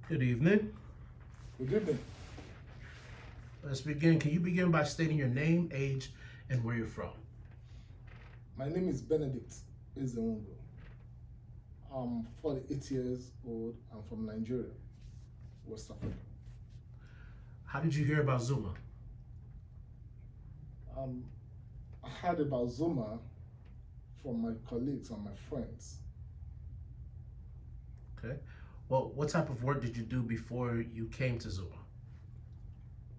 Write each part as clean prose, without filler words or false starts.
Good evening. Good evening. Let's begin. Can you begin by stating your name, age, and where you're from? My name is Benedict Ezewongo. I'm 48 years old. I'm from Nigeria, West Africa. How did you hear about Zuma? Um, I heard about Zuma from my colleagues and my friends. Okay. Well, what type of work did you do before you came to Zuma?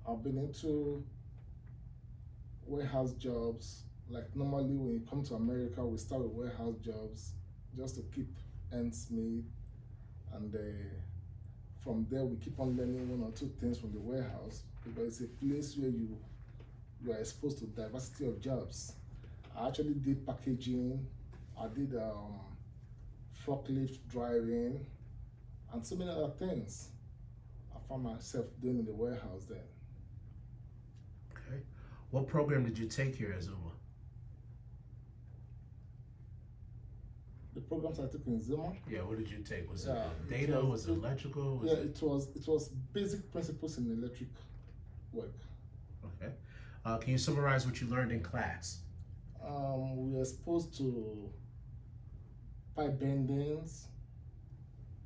I've been into warehouse jobs. Like normally when you come to America, we start with warehouse jobs just to keep ends meet, and from there we keep on learning one or two things from the warehouse because it's a place where you are exposed to diversity of jobs. I actually did packaging, I did forklift driving, and so many other things I found myself doing in the warehouse then. Okay. What program did you take here at Zuma? The programs I took in Zuma, Yeah, what did you take? Was yeah, it data? Was it electrical? Was yeah, it it was basic principles in electric work. okay? Can you summarize what you learned in class? We were exposed to pipe bendings.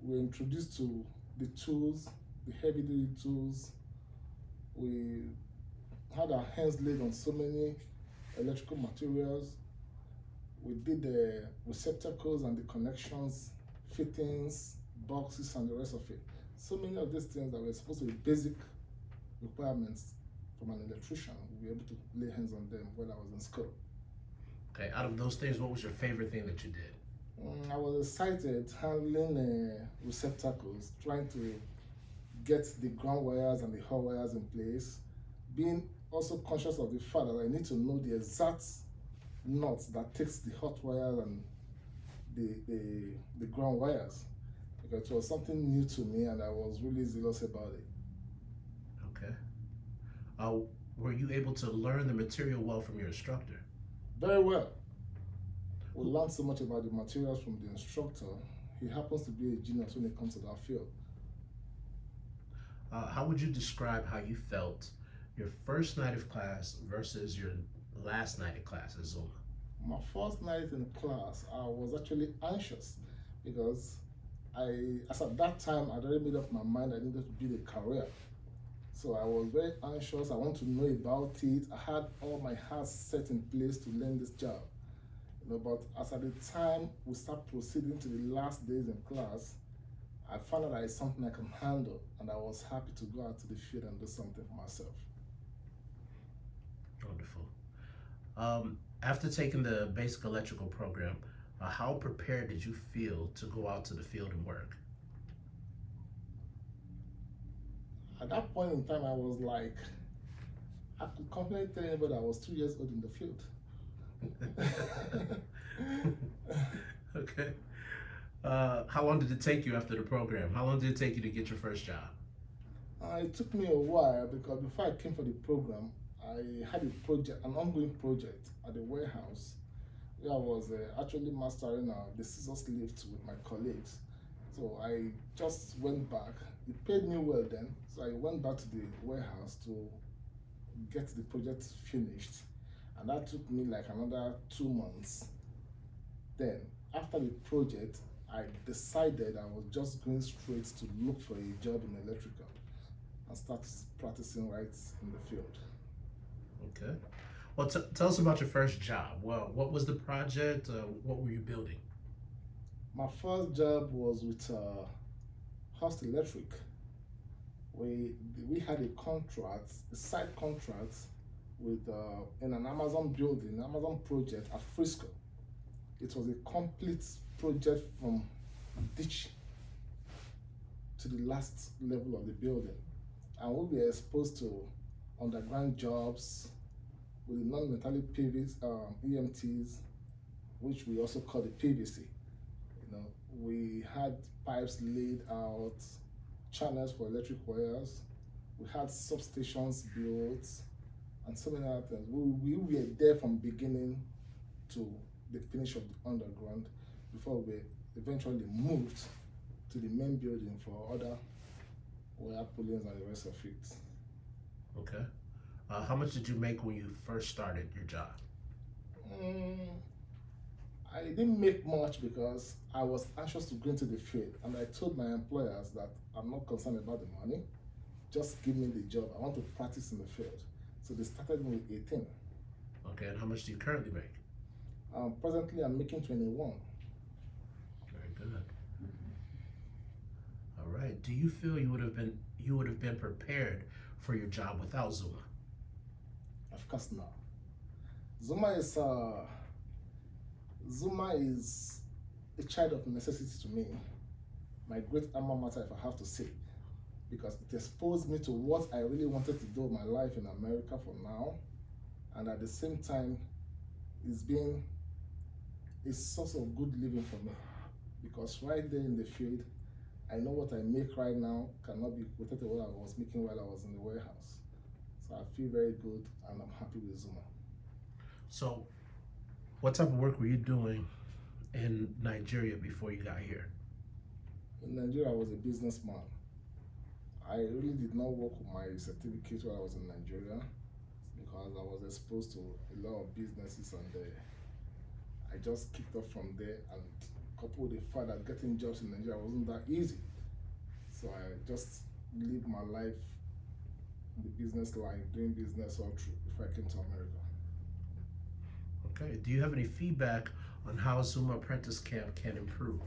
We were introduced to the tools, the heavy duty tools. We had our hands laid on so many electrical materials. We did the receptacles and the connections, fittings, boxes, and the rest of it. So many of these things that were supposed to be basic requirements from an electrician, we were able to lay hands on them when I was in school. Okay. Out of those things, what was your favorite thing that you did? I was excited handling receptacles, trying to get the ground wires and the hot wires in place, being also conscious of the fact that I need to know the exact knots that takes the hot wire and the ground wires, because it was something new to me and I was really zealous about it. Okay. Uh, were you able to learn the material well from your instructor? Very well. We learned so much about the materials from the instructor. He happens to be a genius when it comes to that field. How would you describe how you felt your first night of class versus your last night of class at Zuma? My first night in class, I was actually anxious because as at that time, I'd already made up my mind I needed to build a career. So I was very anxious. I want to know about it. I had all my hearts set in place to learn this job. But as at the time we start proceeding to the last days in class, I found out that it's something I can handle, and I was happy to go out to the field and do something for myself. Wonderful. After taking the basic electrical program, how prepared did you feel to go out to the field and work? At that point in time, I was like, I could confidently tell anybody I was 2 years old in the field. Okay. How long did it take you after the program? How long did it take you to get your first job? It took me a while because before I came for the program, I had a project, an ongoing project at the warehouse where I was actually mastering the scissors lift with my colleagues. So I just went back. It paid me well then, so I went back to the warehouse to get the project finished, and that took me like another 2 months. Then, after the project, I decided I was just going straight to look for a job in electrical and start practicing right in the field. Okay. Well, tell us about your first job. Well, what was the project? What were you building? My first job was with Host Electric. We had a contract, a side contract with in an Amazon building, Amazon project at Frisco. It was a complete project from ditch to the last level of the building, and we were exposed to underground jobs with the non-metallic PVs, EMTs, which we also call the PVC. We had pipes laid out, channels for electric wires. We had substations built, and so many other things. We were there from beginning to the finish of the underground before we eventually moved to the main building for other wire pullings and the rest of it. Okay. How much did you make when you first started your job? Mm, I didn't make much because I was anxious to go into the field, and I told my employers that I'm not concerned about the money. Just give me the job. I want to practice in the field. So they started me with 18. Okay, and how much do you currently make? Presently, I'm making 21. Very good. All right. Do you feel you would have been prepared for your job without Zuma? Of course, not. Zuma is uh, Zuma is a child of necessity to me. My great alma mater, if I have to say, because it exposed me to what I really wanted to do in my life in America for now, and at the same time, it's been a source of good living for me. Because right there in the field, I know what I make right now cannot be equated to what I was making while I was in the warehouse. So I feel very good, and I'm happy with Zuma. So, what type of work were you doing in Nigeria before you got here? In Nigeria, I was a businessman. I really did not work with my certificate while I was in Nigeria because I was exposed to a lot of businesses, and I just kicked off from there, and coupled with the fact that getting jobs in Nigeria wasn't that easy. So I just lived my life in the business line, doing business all through before I came to America. Okay. Do you have any feedback on how Zuma Apprentice Camp can improve?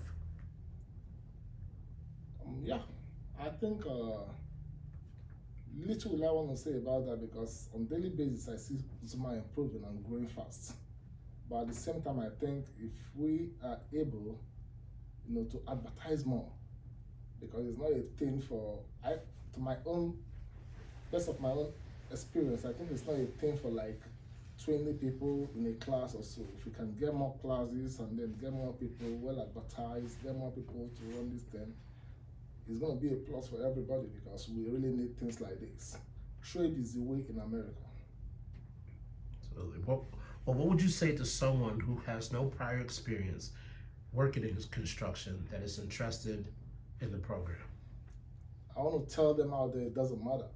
Yeah, I think little will I want to say about that because on daily basis I see Zuma improving and growing fast. But at the same time, I think if we are able, to advertise more, because it's not a thing for to my own best of my own experience. I think it's not a thing for like 20 people in a class or so. If we can get more classes and then get more people well advertised, get more people to run this thing, it's going to be a plus for everybody because we really need things like this. Trade is the way in America. Absolutely. What would you say to someone who has no prior experience working in construction that is interested in the program? I want to tell them out there it doesn't matter.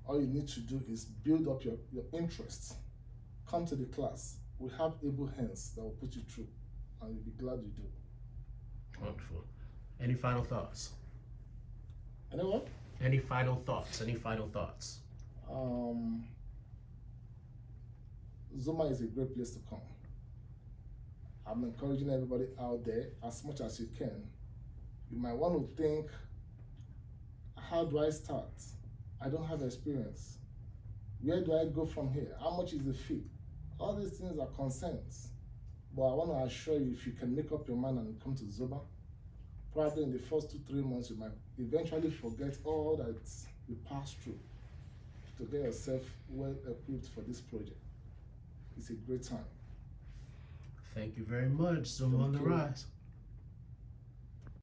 All you need to do is build up your interest. Come to the class. We have able hands that will put you through, and you'll be glad you do. Wonderful. Any final thoughts? Anyone? Any final thoughts? Any final thoughts? Zuma is a great place to come. I'm encouraging everybody out there as much as you can. You might want to think, how do I start? I don't have experience. Where do I go from here? How much is the fee? All these things are concerns. But I want to assure you, if you can make up your mind and come to Zuma, probably in the first 2-3 months, you might eventually forget all that you passed through to get yourself well equipped for this project. It's a great time. Thank you very much. Zuma on the rise.